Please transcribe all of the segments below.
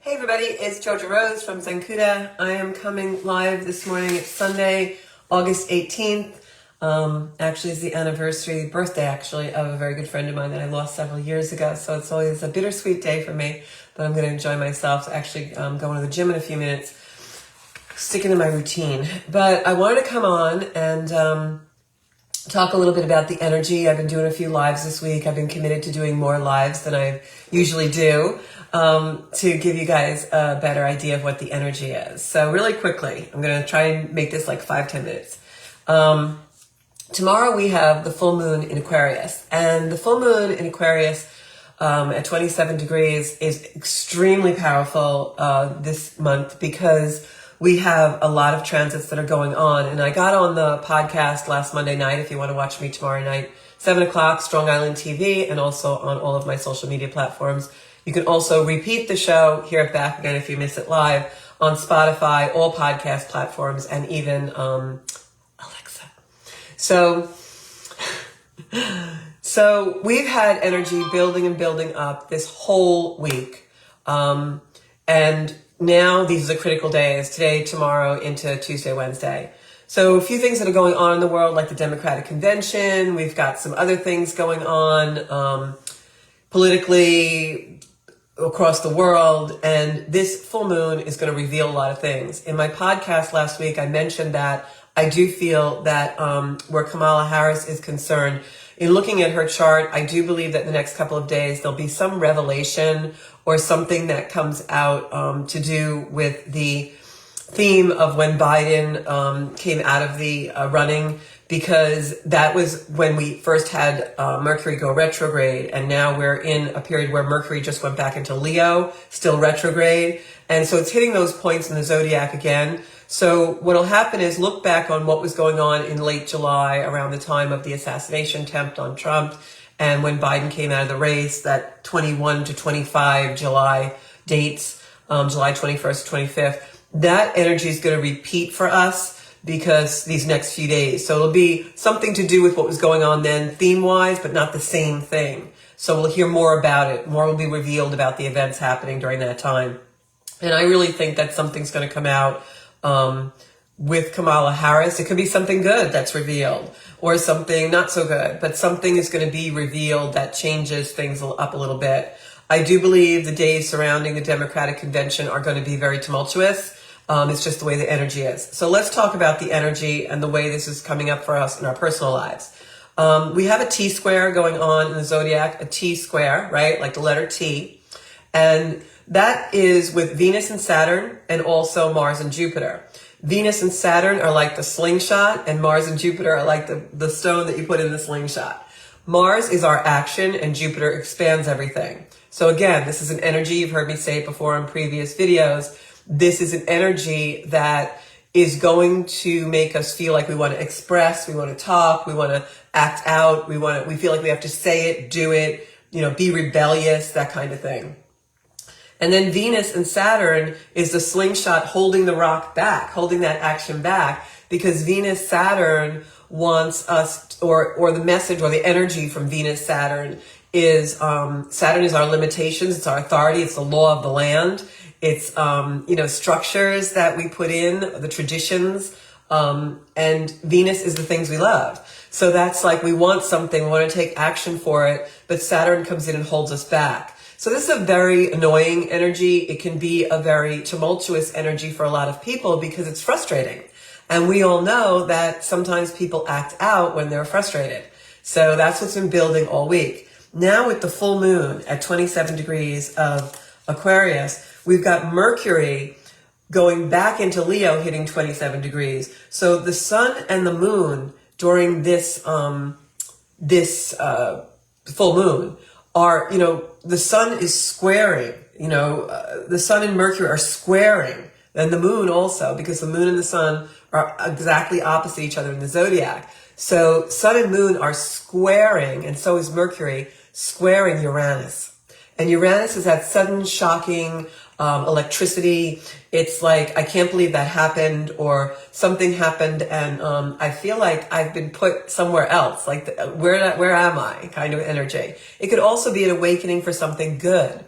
Hey everybody, it's Jojo Rose from Zenkuda. I am coming live this morning. It's Sunday, August 18th. Actually, it's the birthday of a very good friend of mine that I lost several years ago. So it's always a bittersweet day for me, but I'm going to enjoy myself. Actually, going to the gym in a few minutes, sticking to my routine. But I wanted to come on and talk a little bit about the energy. I've been doing a few lives this week. I've been committed to doing more lives than I usually do, to give you guys a better idea of what the energy is. So really quickly, I'm going to try and make this like 5-10 minutes. Tomorrow we have the full moon in Aquarius, and the full moon in Aquarius at 27 degrees is extremely powerful this month because we have a lot of transits that are going on. And I got on the podcast last Monday night, if you want to watch me tomorrow night, 7 o'clock, Strong Island TV, and also on all of my social media platforms. You can also repeat the show, hear it back again if you miss it live, on Spotify, all podcast platforms, and even Alexa. So we've had energy building and building up this whole week. And now these are the critical days, today, tomorrow, into Tuesday, Wednesday. So a few things that are going on in the world, like the Democratic Convention. We've got some other things going on politically across the world. And this full moon is going to reveal a lot of things. In my podcast last week, I mentioned that I do feel that where Kamala Harris is concerned, in looking at her chart, I do believe that in the next couple of days, there'll be some revelation or something that comes out to do with the theme of when Biden came out of the running, because that was when we first had Mercury go retrograde, and now we're in a period where Mercury just went back into Leo, still retrograde. And so it's hitting those points in the zodiac again. So what'll happen is look back on what was going on in late July around the time of the assassination attempt on Trump, and when Biden came out of the race, that 21 to 25 July dates, July 21st, 25th, that energy is going to repeat for us because these next few days. So it'll be something to do with what was going on then theme-wise, but not the same thing. So we'll hear more about it. More will be revealed about the events happening during that time. And I really think that something's going to come out with Kamala Harris. It could be something good that's revealed, or something not so good, but something is going to be revealed that changes things up a little bit. I do believe the days surrounding the Democratic Convention are going to be very tumultuous. It's just the way the energy is. So let's talk about the energy and the way this is coming up for us in our personal lives. We have a T square going on in the zodiac, a T square, right? Like the letter T. And that is with Venus and Saturn, and also Mars and Jupiter. Venus and Saturn are like the slingshot, and Mars and Jupiter are like the stone that you put in the slingshot. Mars is our action, and Jupiter expands everything. So again, this is an energy, you've heard me say it before in previous videos, this is an energy that is going to make us feel like we want to express, we want to talk, we want to act out, we feel like we have to say it, do it, be rebellious, that kind of thing. And then Venus and Saturn is the slingshot holding the rock back, holding that action back, because Venus, Saturn wants us, or the message or the energy from Venus, Saturn is, Saturn is our limitations, it's our authority, it's the law of the land, it's, structures that we put in, the traditions, and Venus is the things we love. So that's like, we want something, we want to take action for it, but Saturn comes in and holds us back. So this is a very annoying energy. It can be a very tumultuous energy for a lot of people because it's frustrating. And we all know that sometimes people act out when they're frustrated. So that's what's been building all week. Now with the full moon at 27 degrees of Aquarius, we've got Mercury going back into Leo hitting 27 degrees. So the sun and the moon during this full moon are, the sun is squaring, the sun and Mercury are squaring, and the moon also, because the moon and the sun are exactly opposite each other in the zodiac. So sun and moon are squaring, and so is Mercury squaring Uranus. And Uranus is that sudden, shocking electricity. It's like, I can't believe that happened, or something happened, and I feel like I've been put somewhere else, like where am I kind of energy. It could also be an awakening for something good.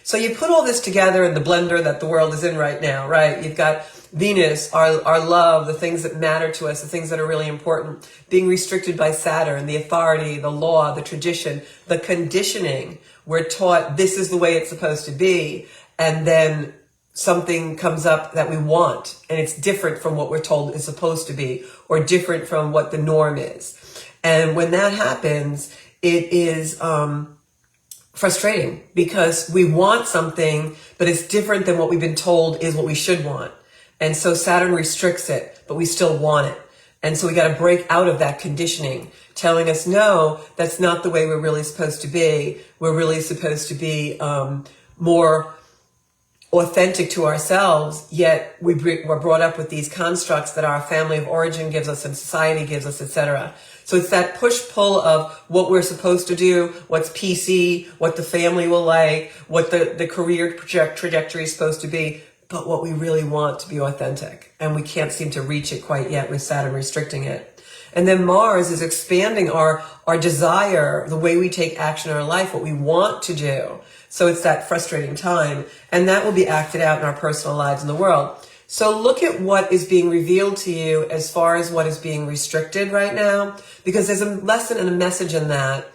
So you put all this together in the blender that the world is in right now, right? You've got Venus, our love, the things that matter to us, the things that are really important, being restricted by Saturn, the authority, the law, the tradition, the conditioning. We're taught this is the way it's supposed to be, and then something comes up that we want, and it's different from what we're told is supposed to be, or different from what the norm is. And when that happens, it is frustrating, because we want something, but it's different than what we've been told is what we should want. And so Saturn restricts it, but we still want it. And so we got to break out of that conditioning, telling us, no, that's not the way we're really supposed to be. We're really supposed to be more authentic to ourselves, yet we're brought up with these constructs that our family of origin gives us and society gives us, etc. So it's that push-pull of what we're supposed to do, what's PC, what the family will like, what the career trajectory is supposed to be, but what we really want to be authentic. And we can't seem to reach it quite yet with Saturn restricting it. And then Mars is expanding our desire, the way we take action in our life, what we want to do. So it's that frustrating time. And that will be acted out in our personal lives in the world. So look at what is being revealed to you as far as what is being restricted right now, because there's a lesson and a message in that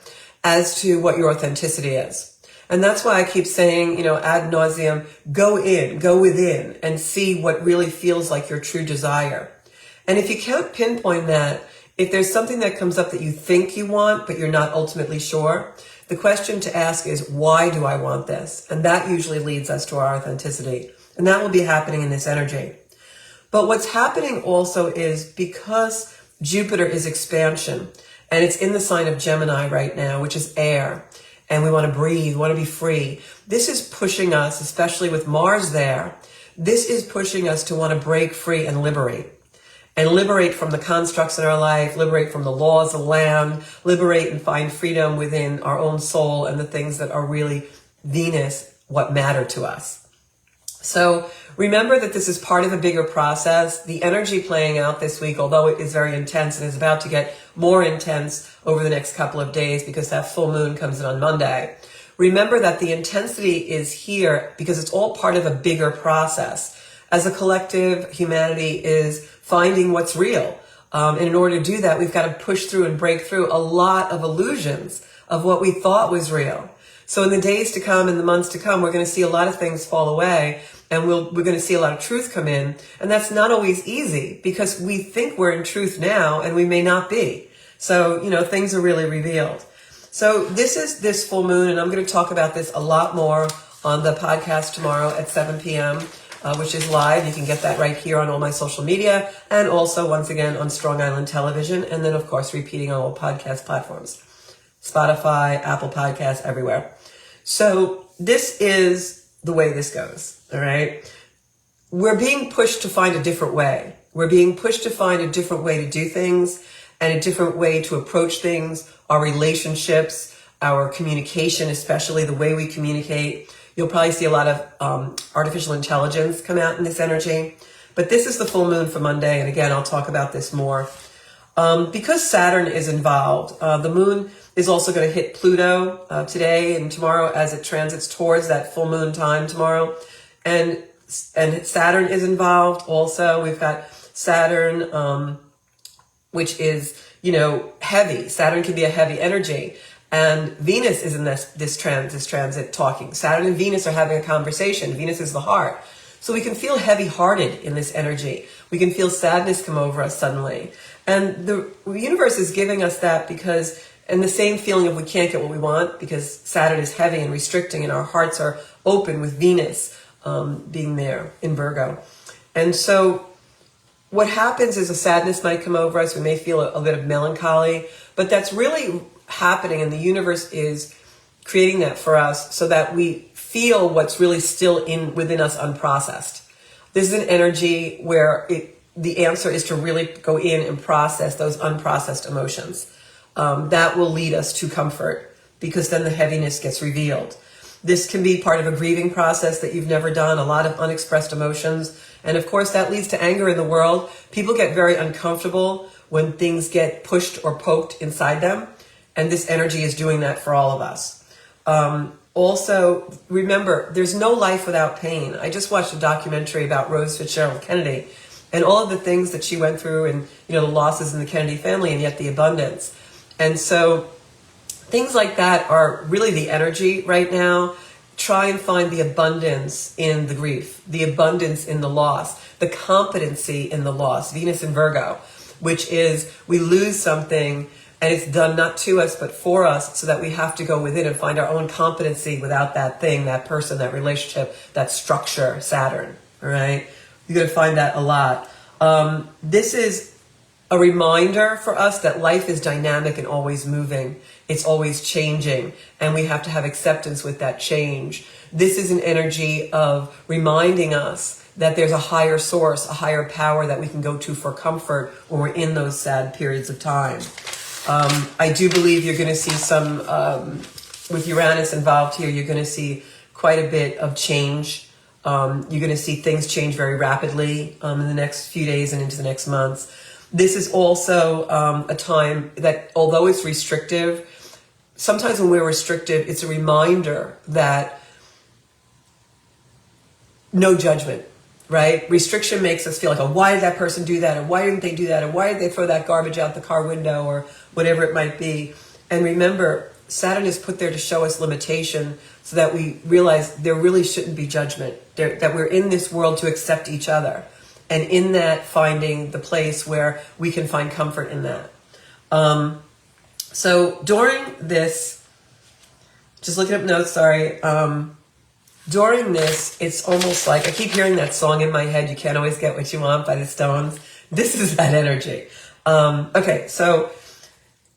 as to what your authenticity is. And that's why I keep saying, ad nauseum, go in, go within, and see what really feels like your true desire. And if you can't pinpoint that, if there's something that comes up that you think you want, but you're not ultimately sure, the question to ask is, why do I want this? And that usually leads us to our authenticity. And that will be happening in this energy. But what's happening also is, because Jupiter is expansion, and it's in the sign of Gemini right now, which is air, and we want to breathe, we want to be free. This is pushing us, especially with Mars there, this is pushing us to want to break free and liberate. And liberate from the constructs in our life, liberate from the laws of the land, liberate and find freedom within our own soul and the things that are really Venus, what matter to us. So remember that this is part of a bigger process. The energy playing out this week, although it is very intense and is about to get more intense over the next couple of days because that full moon comes in on Monday. Remember that the intensity is here because it's all part of a bigger process. As a collective, humanity is finding what's real. And in order to do that, we've got to push through and break through a lot of illusions of what we thought was real. So in the days to come, in the months to come, we're going to see a lot of things fall away, and we're going to see a lot of truth come in. And that's not always easy, because we think we're in truth now and we may not be. So, things are really revealed. So this is this full moon, and I'm going to talk about this a lot more on the podcast tomorrow at 7 p.m., which is live. You can get that right here on all my social media, and also, once again, on Strong Island Television, and then, of course, repeating on all podcast platforms. Spotify, Apple Podcasts, everywhere. So this is the way this goes, all right? We're being pushed to find a different way. We're being pushed to find a different way to do things and a different way to approach things, our relationships, our communication, especially the way we communicate. You'll probably see a lot of artificial intelligence come out in this energy. But this is the full moon for Monday, and again, I'll talk about this more. Because Saturn is involved, the moon is also going to hit Pluto today and tomorrow as it transits towards that full moon time tomorrow. And Saturn is involved also. We've got Saturn, which is, heavy. Saturn can be a heavy energy. And Venus is in this transit talking. Saturn and Venus are having a conversation. Venus is the heart. So we can feel heavy-hearted in this energy. We can feel sadness come over us suddenly. And the universe is giving us that because, and the same feeling of we can't get what we want, because Saturn is heavy and restricting and our hearts are open with Venus being there in Virgo. And so what happens is a sadness might come over us. We may feel a bit of melancholy, but that's really happening, and the universe is creating that for us so that we feel what's really still within us unprocessed. This is an energy where the answer is to really go in and process those unprocessed emotions. That will lead us to comfort, because then the heaviness gets revealed. This can be part of a grieving process that you've never done, a lot of unexpressed emotions. And of course, that leads to anger in the world. People get very uncomfortable when things get pushed or poked inside them. And this energy is doing that for all of us. Also, remember, there's no life without pain. I just watched a documentary about Rose Fitzgerald Kennedy and all of the things that she went through, and the losses in the Kennedy family, and yet the abundance. And so things like that are really the energy right now. Try and find the abundance in the grief, the abundance in the loss, the competency in the loss. Venus in Virgo, which is we lose something and it's done not to us but for us, so that we have to go within and find our own competency without that thing, that person, that relationship, that structure, Saturn. All right? You're going to find that a lot. This is a reminder for us that life is dynamic and always moving. It's always changing, and we have to have acceptance with that change. This is an energy of reminding us that there's a higher source, a higher power that we can go to for comfort when we're in those sad periods of time. I do believe you're going to see some, with Uranus involved here, you're going to see quite a bit of change. You're going to see things change very rapidly in the next few days and into the next months. This is also a time that, although it's restrictive, sometimes when we're restrictive, it's a reminder that no judgment, right? Restriction makes us feel like, oh, why did that person do that? And why didn't they do that? And why did they throw that garbage out the car window, or whatever it might be? And remember, Saturn is put there to show us limitation, so that we realize there really shouldn't be judgment, that we're in this world to accept each other. And in that, finding the place where we can find comfort in that. So during this, just looking up notes, sorry. During this, it's almost like, I keep hearing that song in my head, You Can't Always Get What You Want by the Stones. This is that energy. Okay, so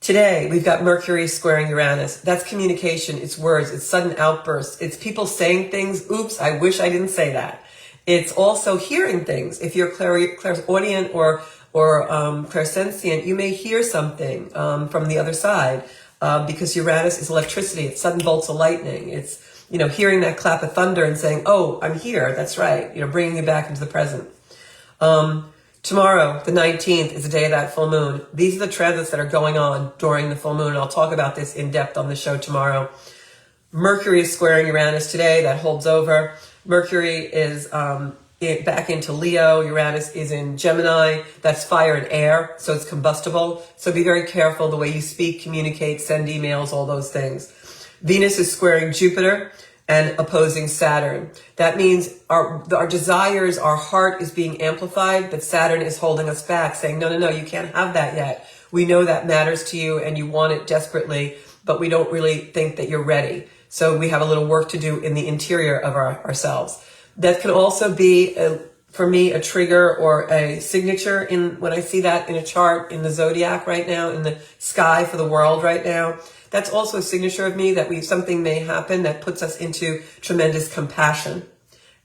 today we've got Mercury squaring Uranus. That's communication, it's words, it's sudden outbursts, it's people saying things, oops, I wish I didn't say that. It's also hearing things. If you're clairaudient or clairsentient, you may hear something from the other side, because Uranus is electricity. It's sudden bolts of lightning. It's, hearing that clap of thunder and saying, oh, I'm here. That's right. Bringing you back into the present. Tomorrow, the 19th, is the day of that full moon. These are the transits that are going on during the full moon. And I'll talk about this in depth on the show tomorrow. Mercury is squaring Uranus today. That holds over. Mercury is back into Leo. Uranus is in Gemini. That's fire and air, so it's combustible. So be very careful the way you speak, communicate, send emails, all those things. Venus is squaring Jupiter and opposing Saturn. That means our desires, our heart is being amplified, but Saturn is holding us back, saying, no, you can't have that yet. We know that matters to you and you want it desperately, but we don't really think that you're ready. So we have a little work to do in the interior of ourselves. That can also be, for me, a trigger or a signature when I see that in a chart, in the zodiac right now, in the sky for the world right now. That's also a signature of me that something may happen that puts us into tremendous compassion.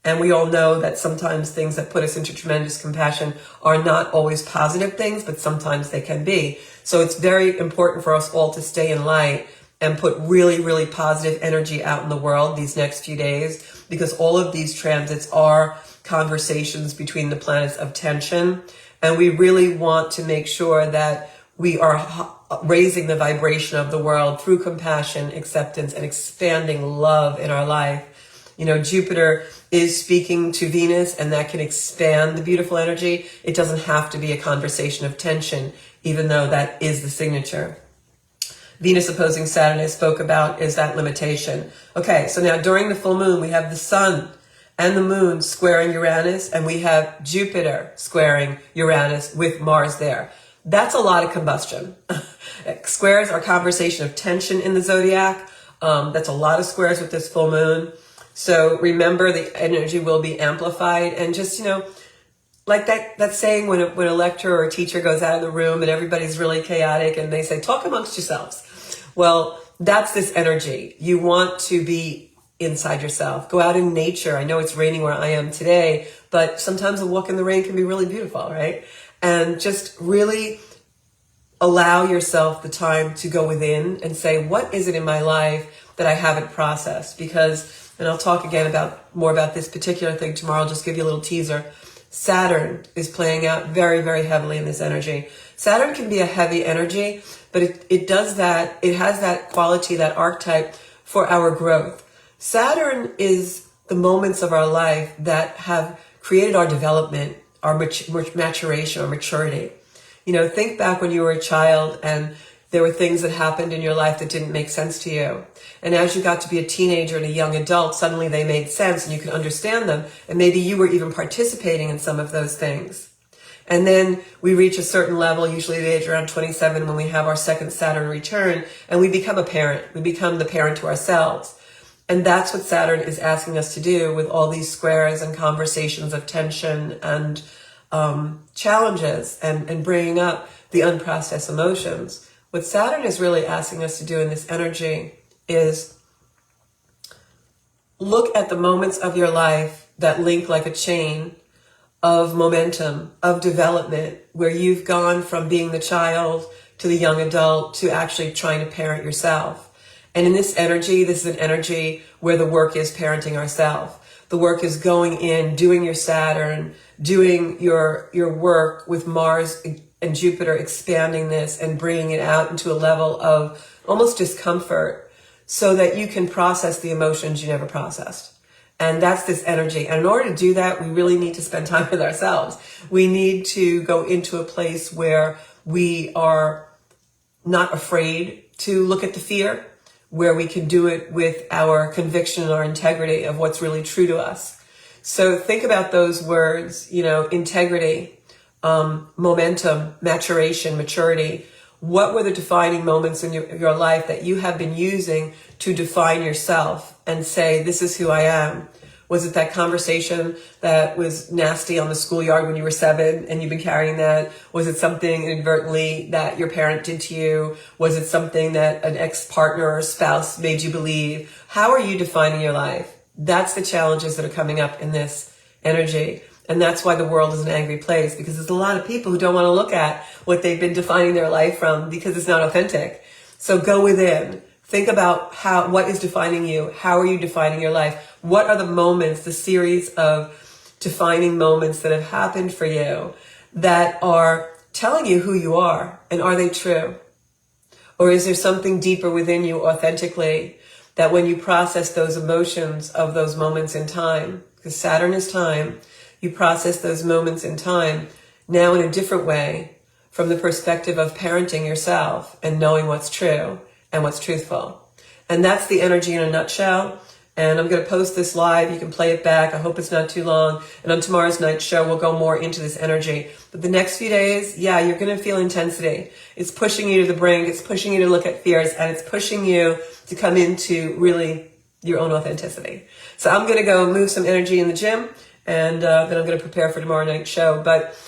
And we all know that sometimes things that put us into tremendous compassion are not always positive things, but sometimes they can be. So it's very important for us all to stay in light and put really, really positive energy out in the world these next few days, because all of these transits are conversations between the planets of tension. And we really want to make sure that we are raising the vibration of the world through compassion, acceptance, and expanding love in our life. Jupiter is speaking to Venus, and that can expand the beautiful energy. It doesn't have to be a conversation of tension, even though that is the signature. Venus opposing Saturn, I spoke about, is that limitation. Okay, so now during the full moon, we have the sun and the moon squaring Uranus, and we have Jupiter squaring Uranus with Mars there. That's a lot of combustion. Squares are conversation of tension in the zodiac. That's a lot of squares with this full moon. So remember, the energy will be amplified, and just, like that saying when a lecturer or a teacher goes out of the room and everybody's really chaotic and they say, talk amongst yourselves. Well, that's this energy. You want to be inside yourself. Go out in nature. I know it's raining where I am today, but sometimes a walk in the rain can be really beautiful, right? And just really allow yourself the time to go within and say, what is it in my life that I haven't processed? Because, and I'll talk again more about this particular thing tomorrow, I'll just give you a little teaser. Saturn is playing out very, very heavily in this energy. Saturn can be a heavy energy, but it does that, it has that quality, that archetype for our growth. Saturn is the moments of our life that have created our development, our maturation, our maturity. You know, think back when you were a child and there were things that happened in your life that didn't make sense to you. And as you got to be a teenager and a young adult, suddenly they made sense and you could understand them. And maybe you were even participating in some of those things. And then we reach a certain level, usually the age around 27, when we have our second Saturn return, and we become a parent. We become the parent to ourselves. And that's what Saturn is asking us to do with all these squares and conversations of tension and challenges and bringing up the unprocessed emotions. What Saturn is really asking us to do in this energy is look at the moments of your life that link like a chain of momentum, of development, where you've gone from being the child to the young adult to actually trying to parent yourself. And in this energy, this is an energy where the work is parenting ourselves. The work is going in, doing your Saturn, doing your work with Mars and Jupiter, expanding this and bringing it out into a level of almost discomfort so that you can process the emotions you never processed. And that's this energy. And in order to do that, we really need to spend time with ourselves. We need to go into a place where we are not afraid to look at the fear, where we can do it with our conviction and our integrity of what's really true to us. So think about those words, you know, integrity, momentum, maturation, maturity. What were the defining moments in your life that you have been using to define yourself and say, this is who I am? Was it that conversation that was nasty on the schoolyard when you were 7 and you've been carrying that? Was it something inadvertently that your parent did to you? Was it something that an ex-partner or spouse made you believe? How are you defining your life? That's the challenges that are coming up in this energy. And that's why the world is an angry place, because there's a lot of people who don't want to look at what they've been defining their life from because it's not authentic. So go within. Think about what is defining you? How are you defining your life? What are the moments, the series of defining moments that have happened for you that are telling you who you are? And are they true? Or is there something deeper within you authentically that when you process those emotions of those moments in time, because Saturn is time, you process those moments in time now in a different way from the perspective of parenting yourself and knowing what's true and what's truthful. And that's the energy in a nutshell. And I'm going to post this live. You can play it back. I hope it's not too long. And on tomorrow's night show, we'll go more into this energy. But the next few days, yeah, you're going to feel intensity. It's pushing you to the brink. It's pushing you to look at fears. And it's pushing you to come into really your own authenticity. So I'm going to go move some energy in the gym. And then I'm going to prepare for tomorrow night's show. But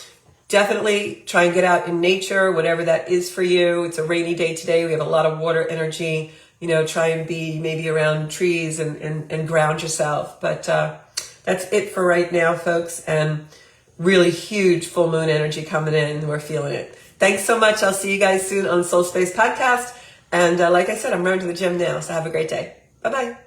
definitely try and get out in nature, whatever that is for you. It's a rainy day today. We have a lot of water energy. You know, try and be maybe around trees and ground yourself. But that's it for right now, folks. And really huge full moon energy coming in. We're feeling it. Thanks so much. I'll see you guys soon on Soul Space Podcast. And like I said, I'm running to the gym now. So have a great day. Bye-bye.